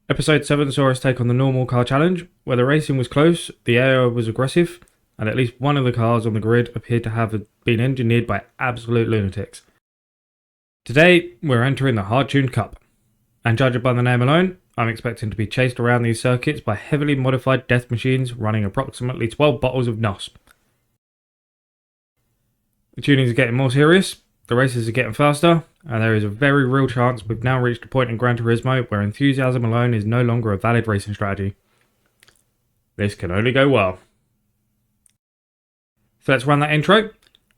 Episode 7 saw us take on the normal car challenge, where the racing was close, the air was aggressive, and at least one of the cars on the grid appeared to have been engineered by absolute lunatics. Today, we're entering the hard-tuned cup, and judging by the name alone, I'm expecting to be chased around these circuits by heavily modified death machines running approximately 12 bottles of NOS. The tunings are getting more serious, the races are getting faster, and there is a very real chance we've now reached a point in Gran Turismo where enthusiasm alone is no longer a valid racing strategy. This can only go well. So let's run that intro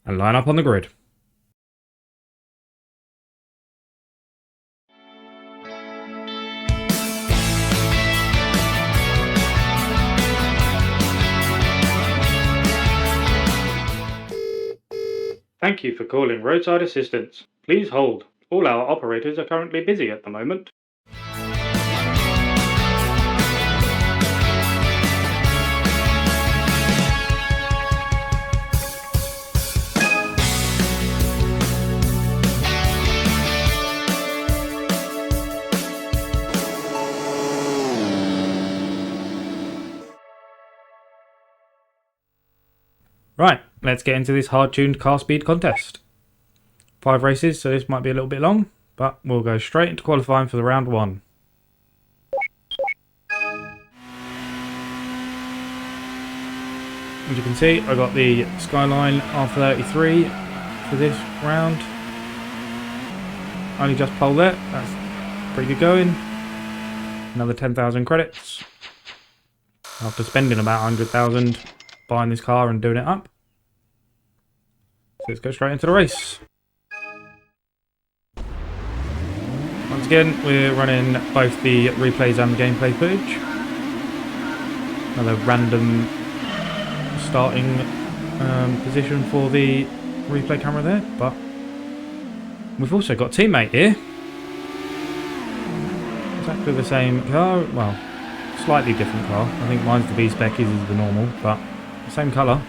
and line up on the grid. Thank you for calling roadside assistance. Please hold. All our operators are currently busy at the moment. Right, let's get into this hard-tuned car speed contest. 5 races, so this might be a little bit long, but we'll go straight into qualifying for the round 1. As you can see, I got the Skyline R33 for this round. Only just pole there, that's pretty good going. Another 10,000 credits. After spending about 100,000 buying this car and doing it up. So let's go straight into the race. Once again, we're running both the replays and the gameplay footage. Another random starting position for the replay camera there, but we've also got teammate here. Exactly the same car, well, slightly different car. I think mine's the B-spec, his is the normal, but same colour.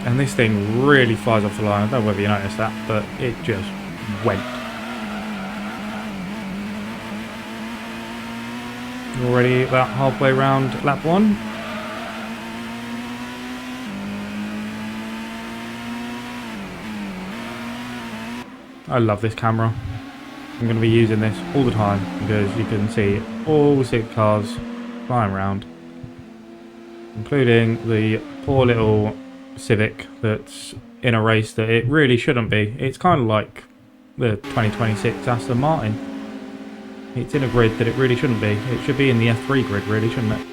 And this thing really flies off the line. I don't know whether you noticed that, but it just went. Already about halfway round lap 1. I love this camera. I'm going to be using this all the time because you can see all 6 cars flying around, including the poor little Civic that's in a race that it really shouldn't be. It's kind of like the 2026 Aston Martin. It's in a grid that it really shouldn't be. It should be in the F3 grid, really, shouldn't it?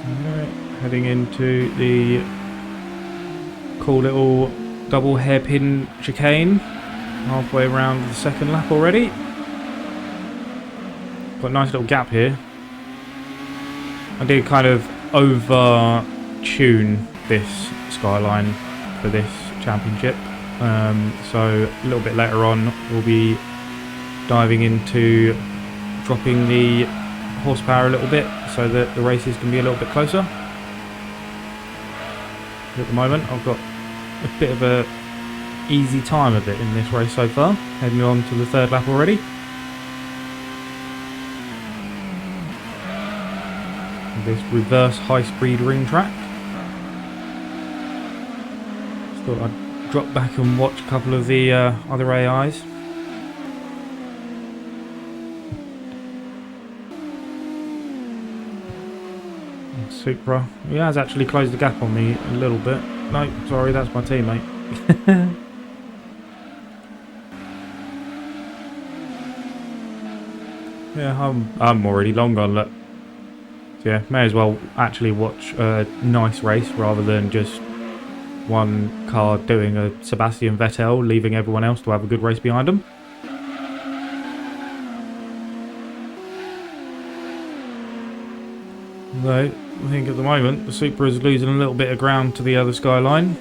Alright, heading into the cool little double hairpin chicane. Halfway around the second lap already. Got a nice little gap here. I did kind of over-tune this Skyline for this championship. So a little bit later on we'll be diving into dropping the horsepower a little bit so that the races can be a little bit closer. At the moment I've got a bit of a easy time of it in this race so far, heading on to the 3rd lap already. This reverse high-speed ring track. Just thought I'd drop back and watch a couple of the other AIs. Supra. He has actually closed the gap on me a little bit. No, sorry, that's my teammate. Yeah, I'm already long gone, look. So yeah, may as well actually watch a nice race rather than just one car doing a Sebastian Vettel, leaving everyone else to have a good race behind them. Though, I think at the moment the Supra is losing a little bit of ground to the other Skyline.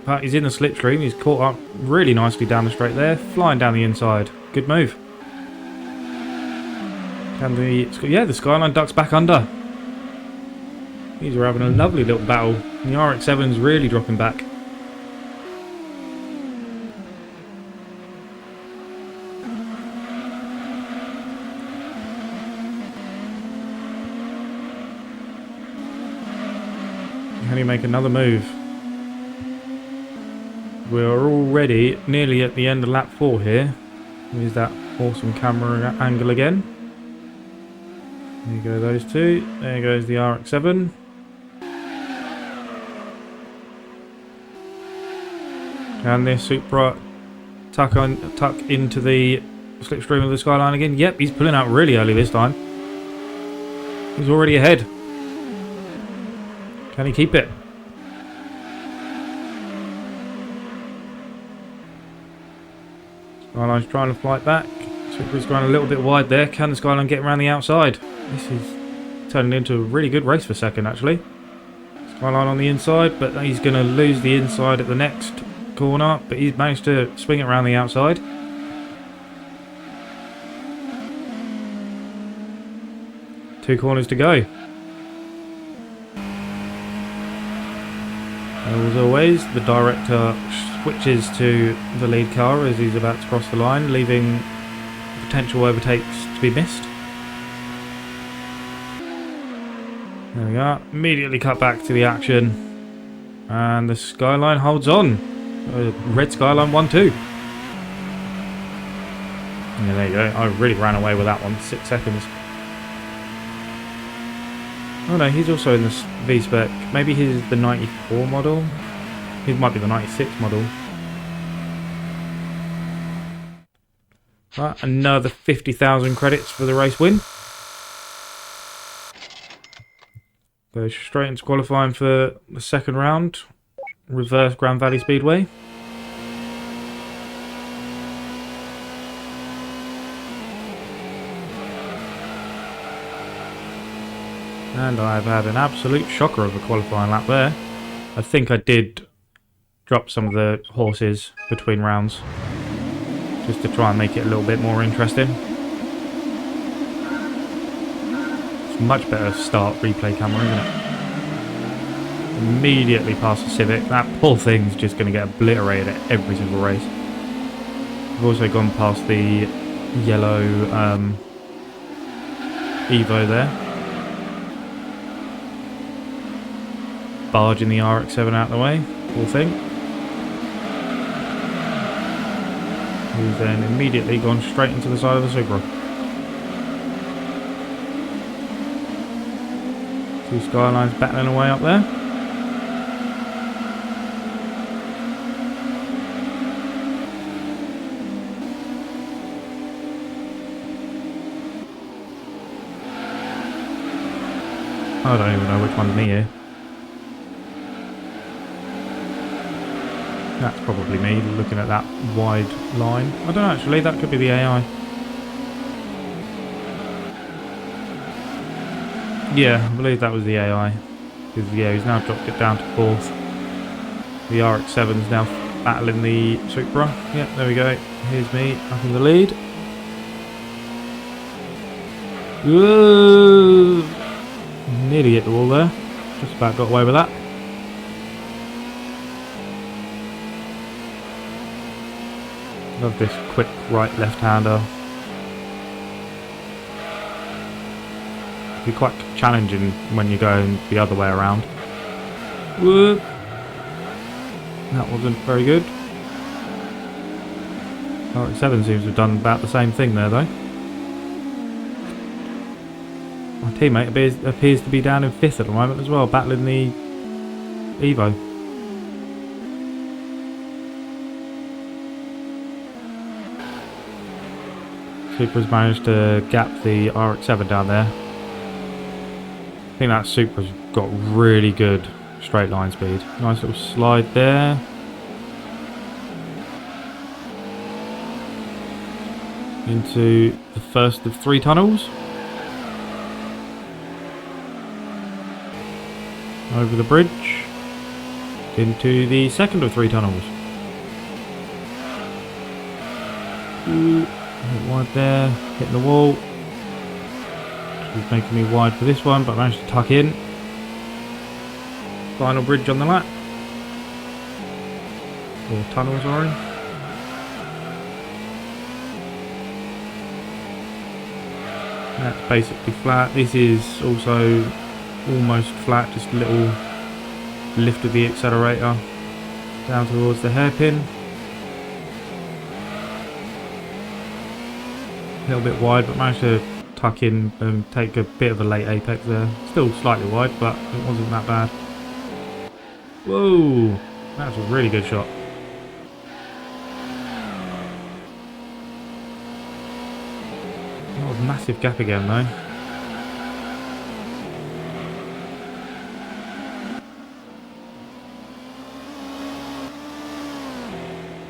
But he's in the slipstream, he's caught up really nicely down the straight there, flying down the inside. Good move. And the Skyline ducks back under. These are having a lovely little battle. The RX-7's really dropping back. Can he make another move? We're already nearly at the end of lap 4 here. Here's that awesome camera angle again. There you go, those two. There goes the RX-7. Can this Supra tuck into the slipstream of the Skyline again? Yep, he's pulling out really early this time. He's already ahead. Can he keep it? Skyline's trying to fight back. Supra's going a little bit wide there. Can the Skyline get around the outside? This is turning into a really good race for second, actually. Skyline on the inside, but he's going to lose the inside at the next corner. But he's managed to swing it around the outside. Two corners to go. As always, the director switches to the lead car as he's about to cross the line, leaving potential overtakes to be missed. There we are. Immediately cut back to the action. And the Skyline holds on. Red Skyline 1-2. Yeah, there you go. I really ran away with that one. 6 seconds. Oh no, he's also in this V-Spec. Maybe he's the 94 model. He might be the 96 model. Right, another 50,000 credits for the race win. Goes straight into qualifying for the second round. Reverse Grand Valley Speedway. And I've had an absolute shocker of a qualifying lap there. I think I did drop some of the horses between rounds, just to try and make it a little bit more interesting. It's much better start replay camera, isn't it? Immediately past the Civic. That poor thing's just going to get obliterated at every single race. I've also gone past the yellow Evo there. Barging the RX-7 out of the way, poor thing. Who's then immediately gone straight into the side of the Supra. Two Skylines battling away up there. I don't even know which one's me here. That's probably me looking at that wide line. I don't know actually, that could be the AI. Yeah, I believe that was the AI. Because yeah, he's now dropped it down to 4th. The RX-7's now battling the Supra. Yeah, there we go. Here's me up in the lead. Whoa! Nearly hit the wall there. Just about got away with that. Love this quick right left-hander. Be quite challenging when you're going the other way around. Whoop. That wasn't very good. RX-7 seems to have done about the same thing there though. My teammate appears to be down in 5th at the moment as well, battling the Evo. Supra's managed to gap the RX-7 down there. I think that Supra's got really good straight line speed. Nice little slide there. Into the first of 3 tunnels. Over the bridge. Into the second of 3 tunnels. Ooh. Wide there, hitting the wall. She's making me wide for this one, but I managed to tuck in. Final bridge on the lap. Or tunnel, sorry. That's basically flat. This is also almost flat, just a little lift of the accelerator down towards the hairpin. A little bit wide, but managed to tuck in and take a bit of a late apex there. Still slightly wide, but it wasn't that bad. Whoa, that's a really good shot. Not a massive gap again though.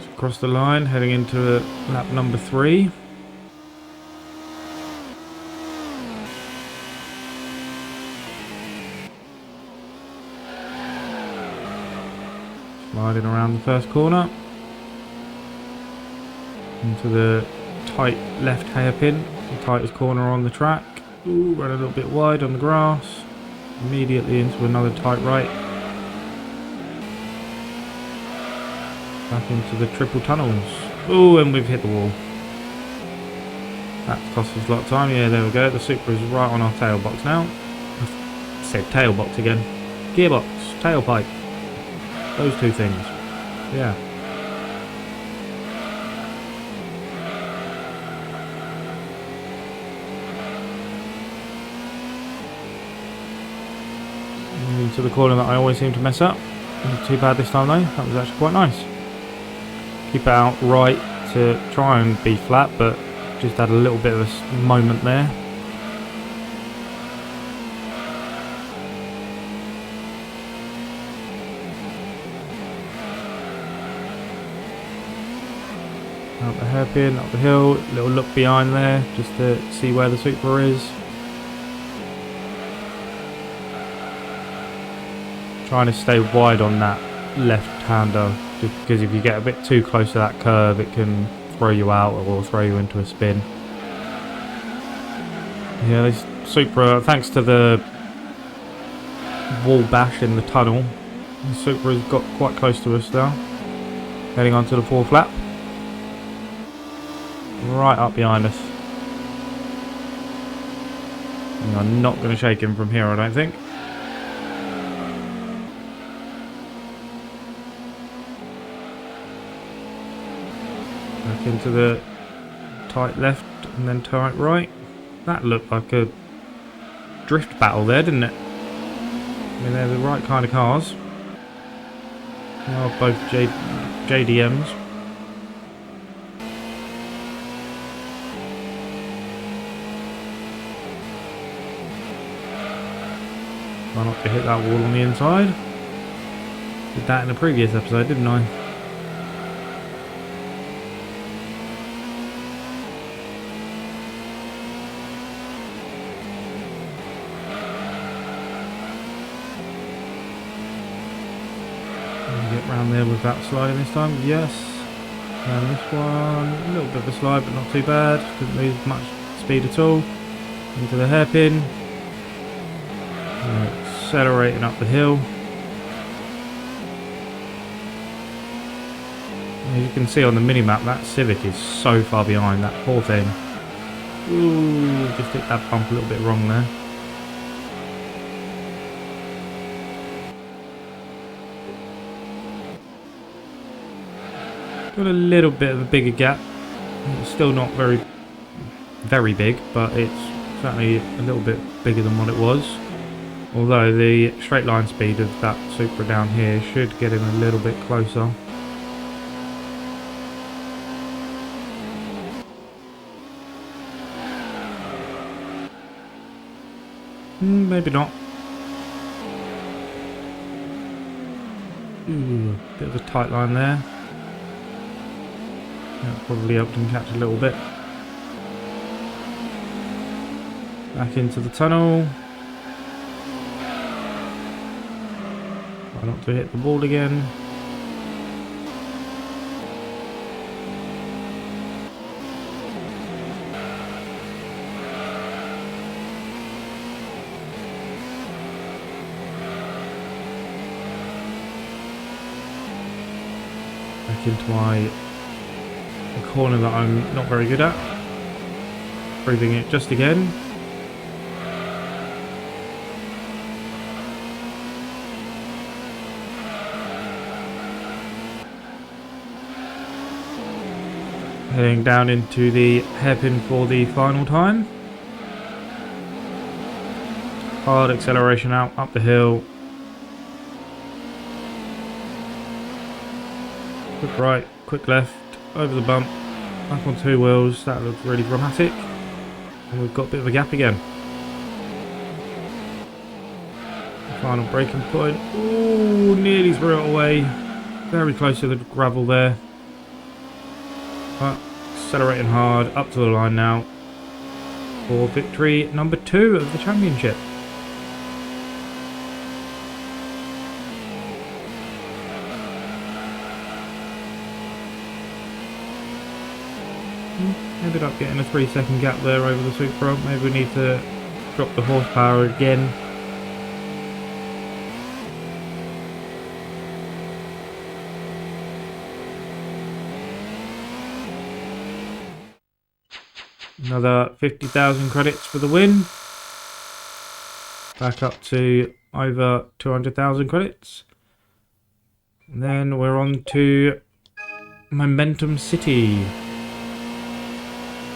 So across the line, heading into lap number 3. Sliding around the first corner into the tight left hairpin, the tightest corner on the track. Ooh, ran a little bit wide on the grass. Immediately into another tight right. Back into the triple tunnels. Ooh, and we've hit the wall. That cost us a lot of time. Yeah, there we go. The Supra is right on our tailbox now. I said tailbox again. Gearbox, tailpipe. Those two things. Yeah. Into the corner that I always seem to mess up. Not too bad this time though. That was actually quite nice. Keep it out right to try and be flat, but just had a little bit of a moment there. Out the hairpin, up the hill, little look behind there just to see where the Supra is. Trying to stay wide on that left-hander, just because if you get a bit too close to that curve it can throw you out or throw you into a spin. Yeah, this Supra, thanks to the wall bash in the tunnel, the Supra's got quite close to us now. Heading on to the 4th lap. Right up behind us. And I'm not going to shake him from here, I don't think. Back into the tight left and then tight right. That looked like a drift battle there, didn't it? I mean, they're the right kind of cars. They are both JDMs. Try not to hit that wall on the inside. Did that in a previous episode, didn't I? Get round there with that sliding this time. Yes. And this one, a little bit of a slide, but not too bad. Didn't lose much speed at all. Into the hairpin. Accelerating up the hill. As you can see on the mini-map, that Civic is so far behind, that poor thing. Ooh, just hit that bump a little bit wrong there. Got a little bit of a bigger gap. It's still not very big, but it's certainly a little bit bigger than what it was. Although the straight line speed of that Supra down here should get him a little bit closer. Maybe not. Ooh, bit of a tight line there. That probably helped him catch a little bit. Back into the tunnel. Try not to hit the wall again. back into my corner that I'm not very good at. Proving it just again. Heading down into the hairpin for the final time. Hard acceleration out, up the hill. Quick right, quick left, over the bump, up on two wheels. That looks really dramatic. And we've got a bit of a gap again. Final braking point. Ooh, nearly threw it away. Very close to the gravel there. But accelerating hard, up to the line now for victory number 2 of the championship. Ended up getting a 3-second gap there over the Supra. Maybe we need to drop the horsepower again. Another 50,000 credits for the win. Back up to over 200,000 credits. And then we're on to Momentum City.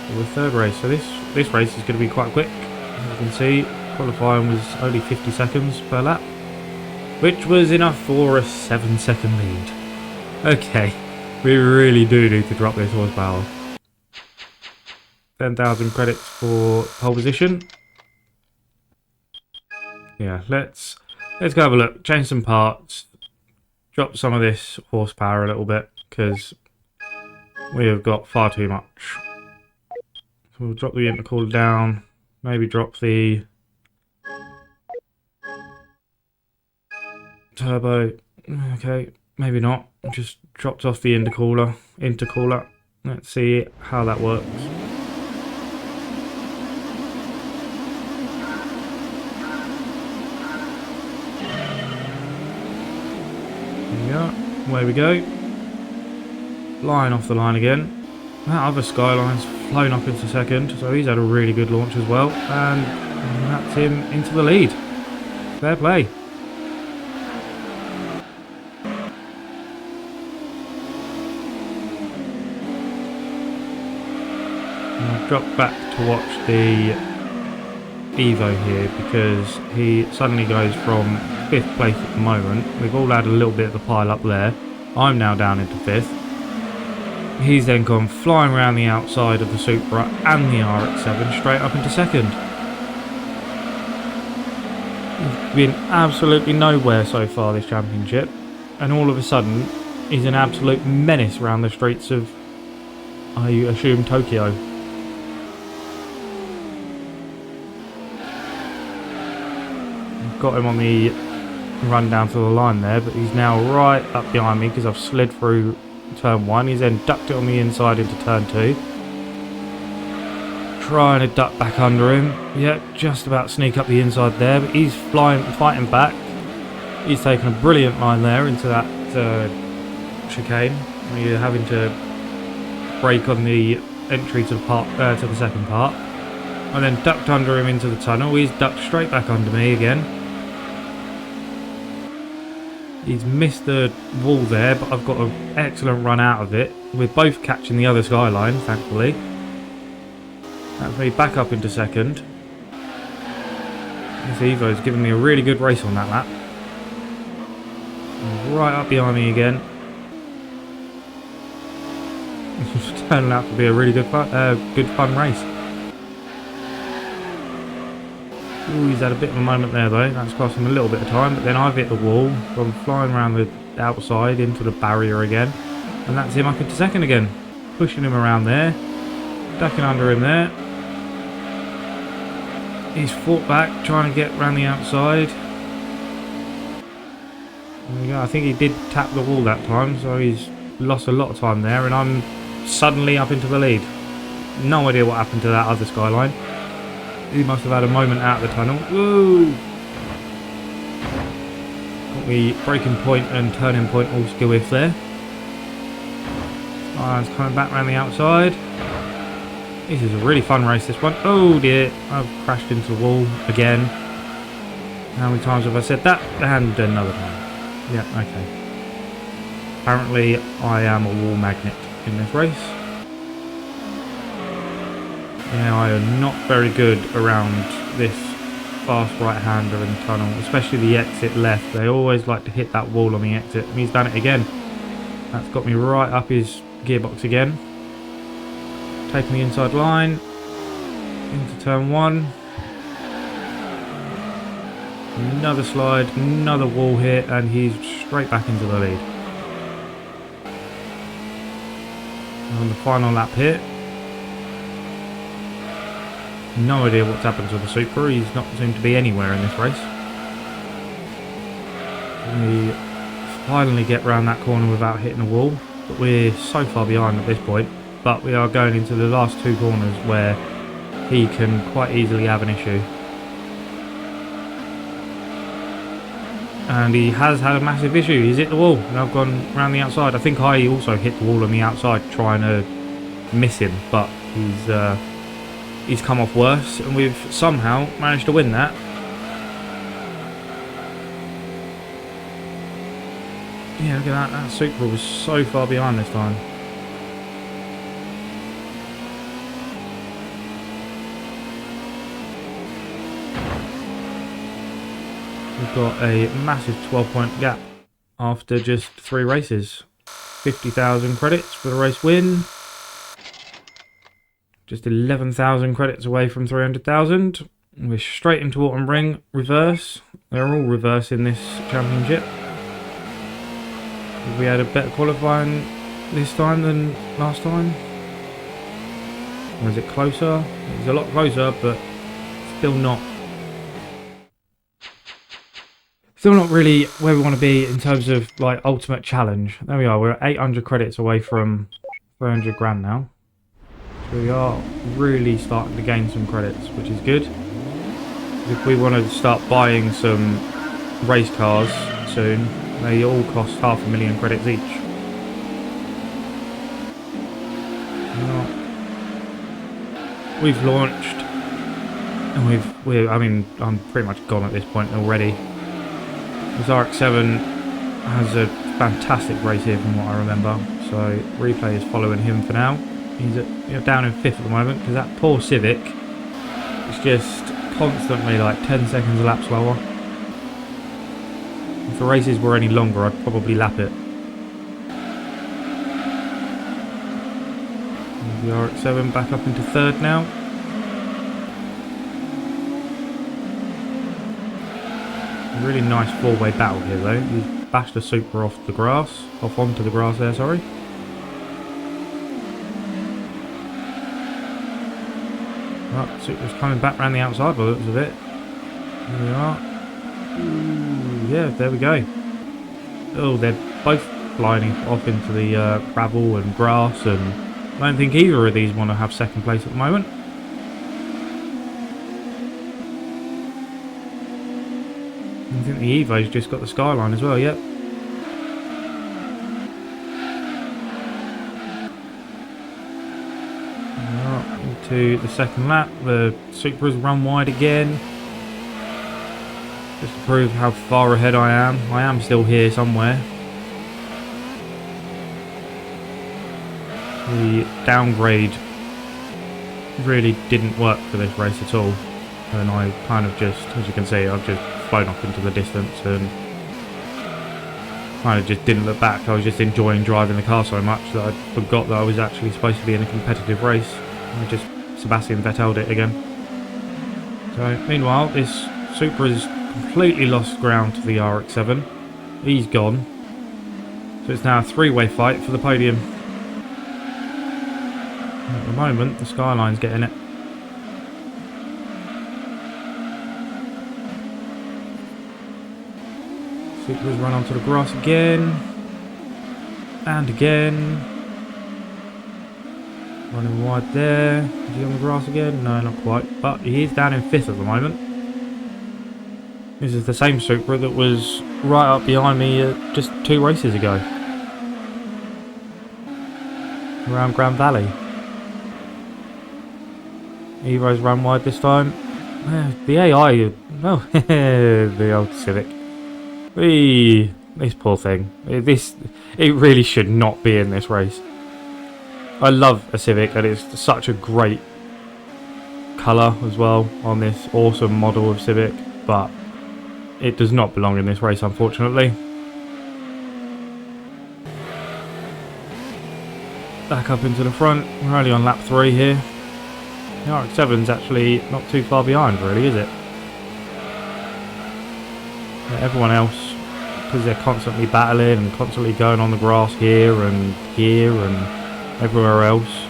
The third race. So this race is going to be quite quick. As you can see, qualifying was only 50 seconds per lap, which was enough for a 7-second lead. Okay, we really do need to drop this horsepower. 10,000 credits for pole position. Yeah, let's go have a look. Change some parts. Drop some of this horsepower a little bit because we have got far too much. So we'll drop the intercooler down. Maybe drop the turbo. Okay, maybe not. Just dropped off the intercooler. Let's see how that works. There we go. Line off the line again. That other Skyline's flown up into second, so he's had a really good launch as well. And that's him into the lead. Fair play. I've dropped back to watch the Evo here because he suddenly goes from 5th place at the moment. We've all had a little bit of the pile up there. I'm now down into 5th. He's then gone flying around the outside of the Supra and the RX-7 straight up into 2nd. He's been absolutely nowhere so far this championship, and all of a sudden he's an absolute menace around the streets of, I assume, Tokyo. Got him on the run down to the line there, but he's now right up behind me because I've slid through turn 1. He's then ducked it on the inside into turn 2. Trying to duck back under him. Yeah, just about sneak up the inside there, but he's fighting back. He's taken a brilliant line there into that chicane. You're having to brake on the entry to the second part. I then ducked under him into the tunnel. He's ducked straight back under me again. He's missed the wall there, but I've got an excellent run out of it. We're both catching the other Skyline, thankfully. That's me back up into 2nd. This Evo's given me a really good race on that lap. He's right up behind me again. It's turning out to be a really good fun race. Ooh, he's had a bit of a moment there though. That's cost him a little bit of time, but then I've hit the wall. So I'm flying around the outside into the barrier again. And that's him up into 2nd again. Pushing him around there. Ducking under him there. He's fought back, trying to get around the outside. There we go. I think he did tap the wall that time, so he's lost a lot of time there. And I'm suddenly up into the lead. No idea what happened to that other Skyline. He must have had a moment out of the tunnel. Woo! Got me braking point and turning point all skill with there. Skyline's coming back around the outside. This is a really fun race, this one. Oh dear, I've crashed into the wall again. How many times have I said that? And another time. Yeah, okay. Apparently I am a wall magnet in this race. Yeah, I am not very good around this fast right-hander in the tunnel, especially the exit left. They always like to hit that wall on the exit, and he's done it again. That's got me right up his gearbox again. Taking the inside line into turn 1. Another slide, another wall hit, and he's straight back into the lead. On the final lap here. No idea what's happened to the Supra. He's not seemed to be anywhere in this race. We finally get round that corner without hitting a wall, but we're so far behind at this point. But we are going into the last 2 corners where he can quite easily have an issue. And he has had a massive issue. He's hit the wall and I've gone round the outside. I think I also hit the wall on the outside trying to miss him, but he's come off worse, and we've somehow managed to win that. Yeah, look at that. That Supra was so far behind this time. We've got a massive 12-point gap after just 3 races. 50,000 credits for the race win. Just 11,000 credits away from 300,000. We're straight into Autumn Ring, reverse. They're all reverse in this championship. We had a better qualifying this time than last time. Or is it closer? It's a lot closer, but still not really where we want to be in terms of like ultimate challenge. There we are. We're at 800 credits away from 300 grand now. So we are really starting to gain some credits, which is good. If we want to start buying some race cars soon, they all cost 500,000 credits each. We've launched, and I'm pretty much gone at this point already. This RX-7 has a fantastic race here from what I remember, so replay is following him for now. He's down in 5th at the moment because that poor Civic is just constantly like 10 seconds a lap slower. If the races were any longer, I'd probably lap it. The RX-7 back up into 3rd now. A really nice 4-way battle here though. He's bashed the Supra off onto the grass there, sorry. Right, Supra's coming back around the outside by the looks of it. There we are. Ooh, yeah, there we go. Oh, they're both flying off into the gravel and grass, and I don't think either of these want to have 2nd place at the moment. I think the Evo's just got the Skyline as well, yep. Into the 2nd lap, the Supra's run wide again. Just to prove how far ahead I am. I am still here somewhere. The downgrade really didn't work for this race at all. And I kind of just, as you can see, I've just flown off into the distance and kind of just didn't look back. I was just enjoying driving the car so much that I forgot that I was actually supposed to be in a competitive race. I just Sebastian Vettel'd it again. So meanwhile, this Supra's completely lost ground to the RX-7. He's gone. So it's now a 3-way fight for the podium. At the moment, the Skyline's getting it. Supra's run onto the grass again. And again. Running wide there. Is he on the grass again? No, not quite. But he is down in 5th at the moment. This is the same Supra that was right up behind me just 2 races ago. around Grand Valley. Evo's run wide this time. The AI, oh, the old Civic. This poor thing. It really should not be in this race. I love a Civic, and it's such a great colour as well on this awesome model of Civic, but it does not belong in this race, unfortunately. Back up into the front. We're only on lap 3 here. The RX-7's actually not too far behind, really, is it? Yeah, everyone else, because they're constantly battling and constantly going on the grass here and everywhere else.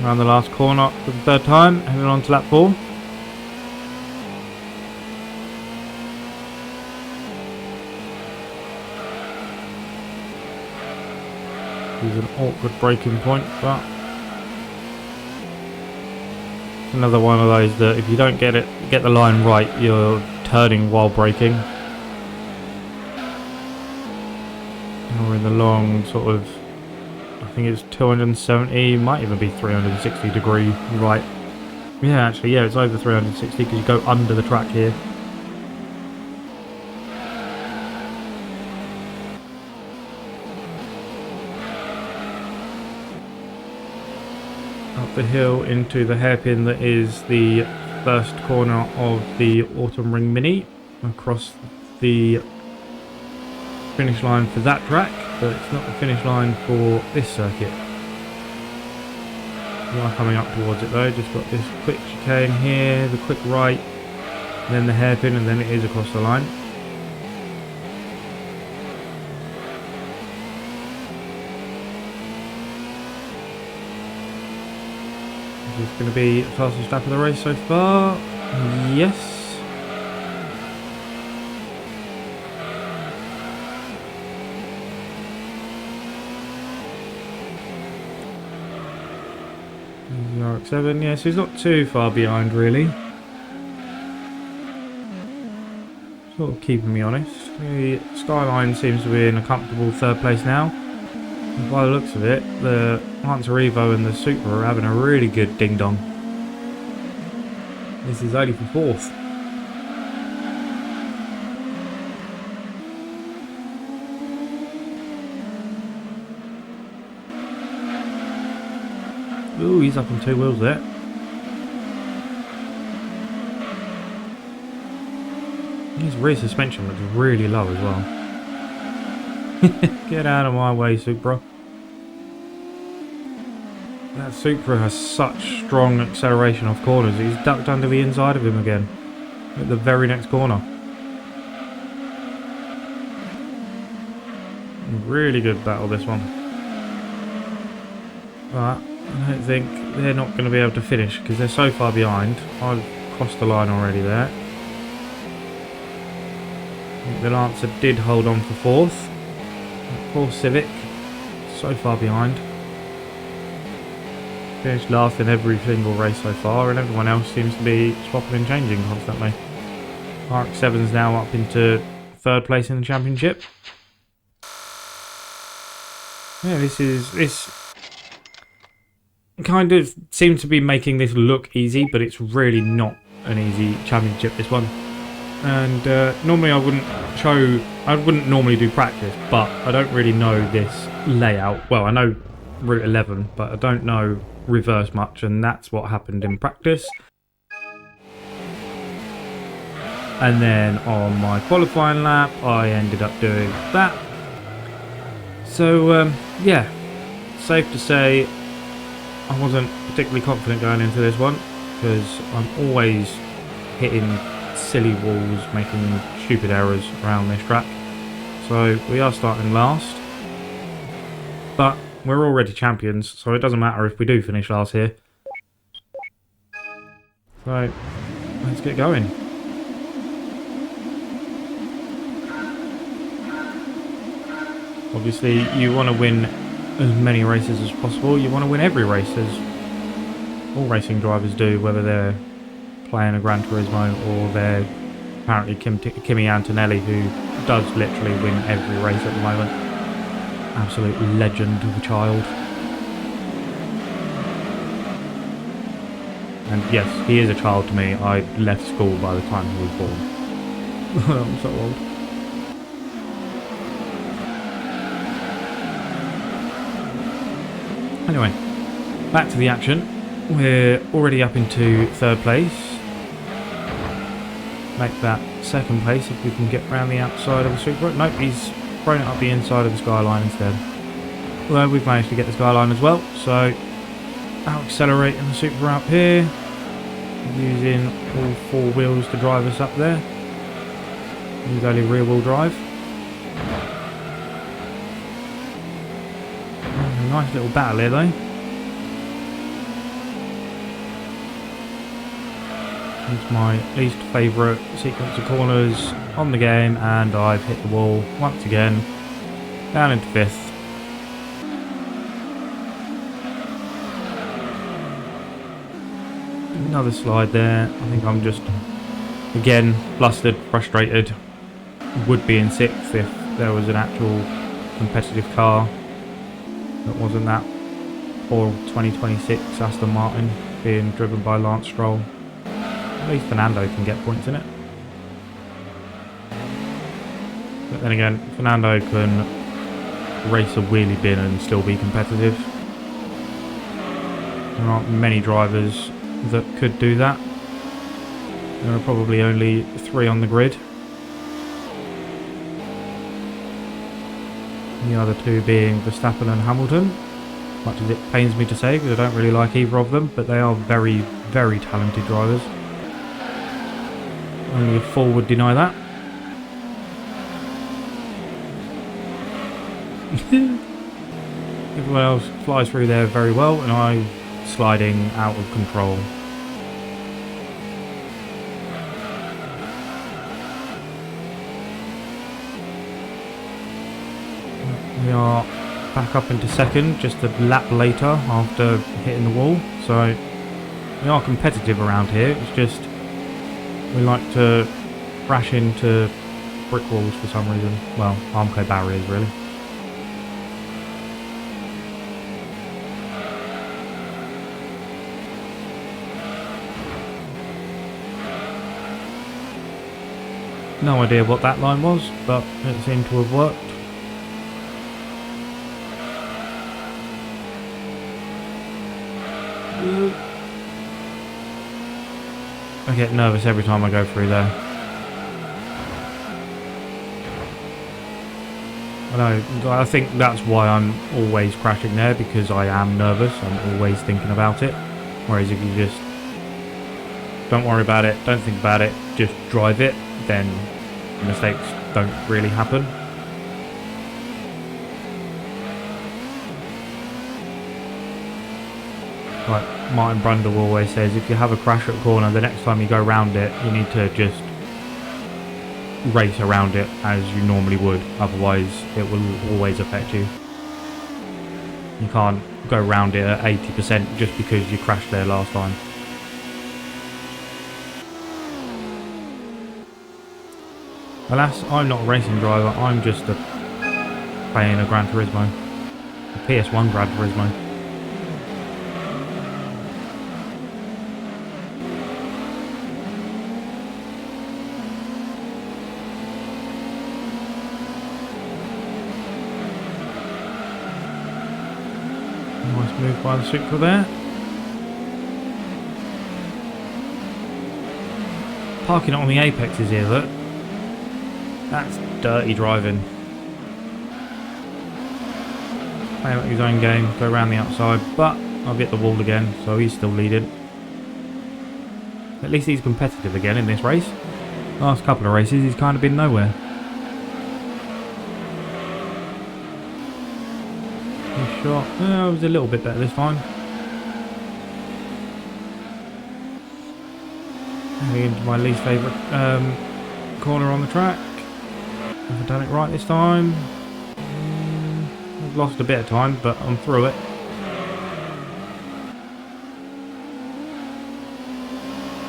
Around the last corner for the 3rd time, heading on to lap 4. It's an awkward braking point, but it's another one of those that if you don't get the line right, you're turning while braking. And we're in the long sort of, I think it's 270, might even be 360 degree right. Yeah, actually, yeah, it's over 360 because you go under the track here. Up the hill into the hairpin that is the first corner of the Autumn Ring Mini, across the finish line for that track, but it's not the finish line for this circuit. We are coming up towards it though. Just got this quick chicane here, the quick right, then the hairpin, and then it is across the line. Is this going to be the fastest lap of the race so far? Yes. The RX-7, yeah, so he's not too far behind really. Sort of keeping me honest. The Skyline seems to be in a comfortable 3rd place now. And by the looks of it, the Lancer Evo and the Supra are having a really good ding dong. This is only for 4th. Ooh, he's up on 2 wheels there. His rear suspension looks really low as well. Get out of my way, Supra. That Supra has such strong acceleration off corners. He's ducked under the inside of him again at the very next corner. Really good battle, this one. But I don't think they're not going to be able to finish because they're so far behind. I've crossed the line already there. I think the Lancer did hold on for 4th. Poor Civic, so far behind. Finished last in every single race so far, and everyone else seems to be swapping and changing constantly. RX-7's now up into 3rd place in the championship. Yeah, this kind of seems to be making this look easy, but it's really not an easy championship, this one. And normally I wouldn't normally do practice, but I don't really know this layout. Well, I know Route 11, but I don't know reverse much, and that's what happened in practice. And then on my qualifying lap, I ended up doing that. So, yeah, safe to say I wasn't particularly confident going into this one, because I'm always hitting silly walls, making stupid errors around this track. So we are starting last, but we're already champions, so it doesn't matter if we do finish last here. So let's get going. Obviously you want to win as many races as possible. You want to win every race, as all racing drivers do, whether they're playing a Gran Turismo or they're apparently Kimi Antonelli, who does literally win every race at the moment. Absolute legend of a child. And yes, he is a child to me. I left school by the time he was born. I'm so old. Anyway, back to the action. We're already up into 3rd place. Make that 2nd place if we can get around the outside of the Supra. Nope, he's thrown it up the inside of the Skyline instead. Although we've managed to get the Skyline as well, so I'll accelerate in the Supra up here, using all 4 wheels to drive us up there. Use only rear wheel drive. Oh, nice little battle here though. It's my least favourite sequence of corners on the game, and I've hit the wall once again, down into 5th. Another slide there. I think I'm just, again, flustered, frustrated. Would be in 6th if there was an actual competitive car that wasn't that poor 2026 Aston Martin being driven by Lance Stroll. At least Fernando can get points in it. But then again, Fernando can race a wheelie bin and still be competitive. There aren't many drivers that could do that. There are probably only 3 on the grid. The other 2 being Verstappen and Hamilton. Much as it pains me to say, because I don't really like either of them, but they are very, very talented drivers. Only a fool would deny that. Everyone else flies through there very well, and I'm sliding out of control. We are back up into 2nd, just a lap later after hitting the wall, so we are competitive around here. It's just we like to crash into brick walls for some reason. Well, Armco barriers really. No idea what that line was, but it seemed to have worked. I get nervous every time I go through there. I think that's why I'm always crashing there, because I am nervous. I'm always thinking about it. Whereas if you just don't worry about it, don't think about it, just drive it, then mistakes don't really happen. Like Martin Brundle always says, if you have a crash at a corner, the next time you go around it, you need to just race around it as you normally would, otherwise it will always affect you. You can't go around it at 80% just because you crashed there last time. Alas, I'm not a racing driver, I'm just playing a Gran Turismo. A PS1 Gran Turismo. Nice move by the Supra there. Parking it on the apexes here, look. That's dirty driving. Play out his own game, go around the outside, but I've hit the wall again, so he's still leading. At least he's competitive again in this race. Last couple of races he's kind of been nowhere. His shot, it was a little bit better this time. Heading into my least favourite corner on the track. I've done it right this time. I've lost a bit of time, but I'm through it.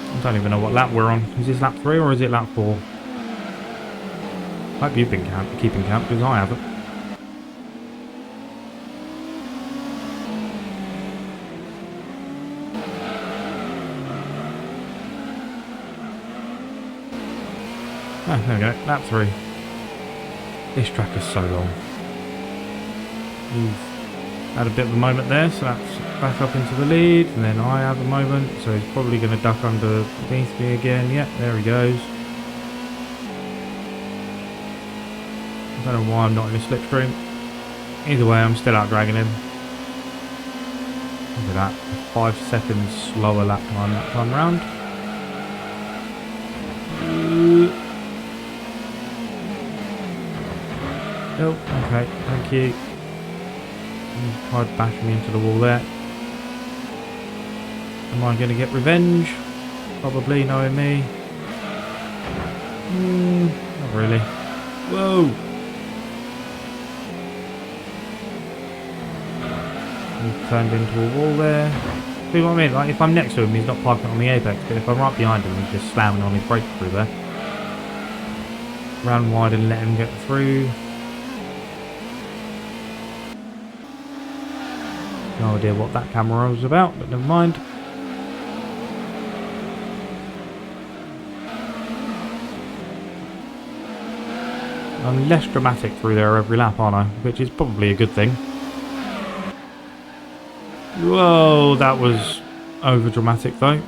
I don't even know what lap we're on. Is this lap 3 or is it lap 4? Hope you've been keeping count, because I haven't. Oh, there we go, lap 3. This track is so long. He's had a bit of a moment there, so that's back up into the lead, and then I have a moment, so he's probably going to duck underneath me again. Yep, there he goes. I don't know why I'm not in a slipstream. Either way, I'm still out dragging him. Look at that, 5 seconds slower lap time that time round. Oh, okay, thank you. He tried bashing me into the wall there. Am I going to get revenge? Probably, knowing me. Not really. Whoa! He's turned into a wall there. See what I mean? Like, if I'm next to him, he's not parking on the apex, but if I'm right behind him, he's just slamming on his brake through there. Round wide and let him get through. No idea what that camera was about, but never mind. I'm less dramatic through there every lap, aren't I? Which is probably a good thing. Whoa, that was over dramatic though.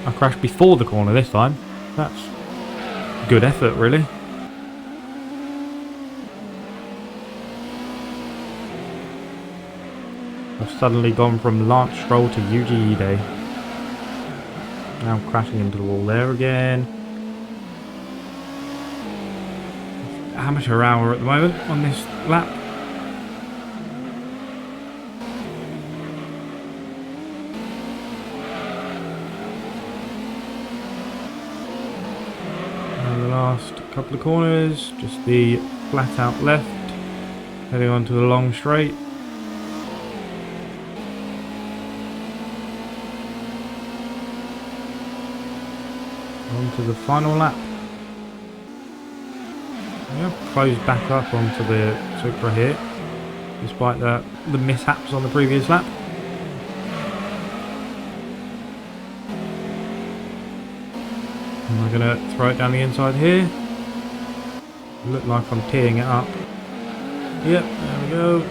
I crashed before the corner this time. That's good effort, really. I've suddenly gone from Lance Stroll to Yuji Ide. Now I'm crashing into the wall there again. Amateur hour at the moment on this lap. And the last couple of corners, just the flat out left, heading on to the long straight. On to the final lap. Yeah, close back up onto the Supra here, despite the mishaps on the previous lap. And we're going to throw it down the inside here. Look like I'm teeing it up. Yep, there we go.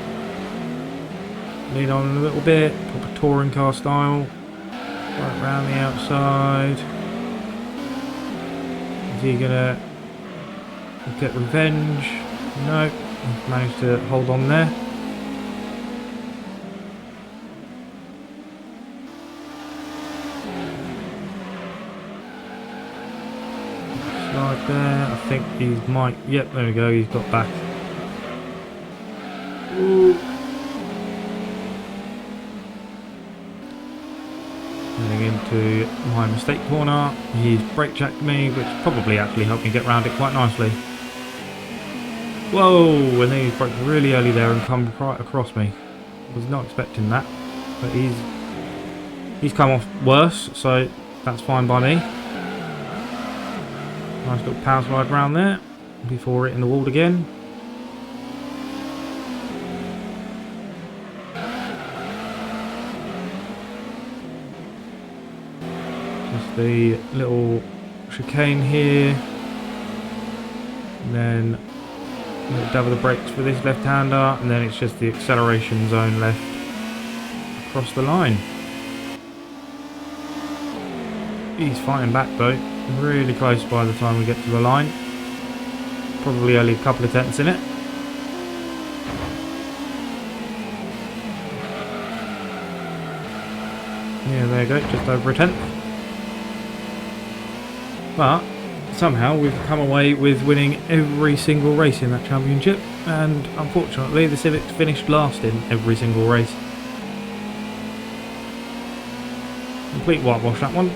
Lead on a little bit, proper touring car style. Right round the outside. Is he going to get revenge? No, he's managed to hold on there. Slide there, I think he might, yep, there we go, he's got back. Ooh. Heading into my mistake corner, he's brake checked me, which probably actually helped me get around it quite nicely. Whoa, and then he's braked really early there and come right across me. Was not expecting that, but he's come off worse, so that's fine by me. Nice little power slide round there before hitting the wall again. Just the little chicane here, and then a little dab of the brakes for this left-hander, and then it's just the acceleration zone left across the line. He's fighting back though, really close by the time we get to the line. Probably only a couple of tenths in it. Yeah, there you go, just over a tenth. But somehow we've come away with winning every single race in that championship, and unfortunately the Civic finished last in every single race. Complete whitewash that one.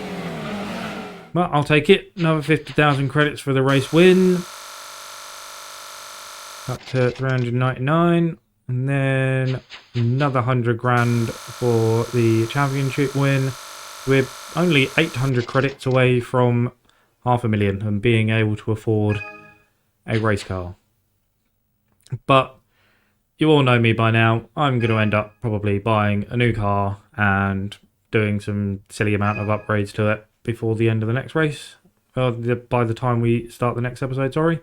But I'll take it. Another 50,000 credits for the race win. Up to 399. And then another 100 grand for the championship win. We're only 800 credits away from 500,000 and being able to afford a race car. But you all know me by now. I'm going to end up probably buying a new car and doing some silly amount of upgrades to it before the end of the next race. by the time we start the next episode, sorry.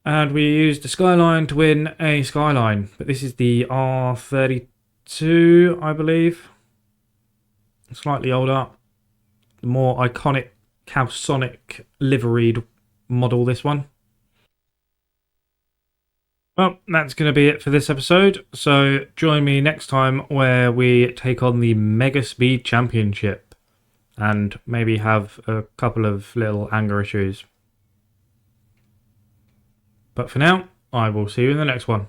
And we used the Skyline to win a Skyline, but this is the R32, I believe. Slightly older, the more iconic Calsonic liveried model, this one. Well, that's going to be it for this episode, so join me next time where we take on the Mega Speed Championship and maybe have a couple of little anger issues. But for now, I will see you in the next one.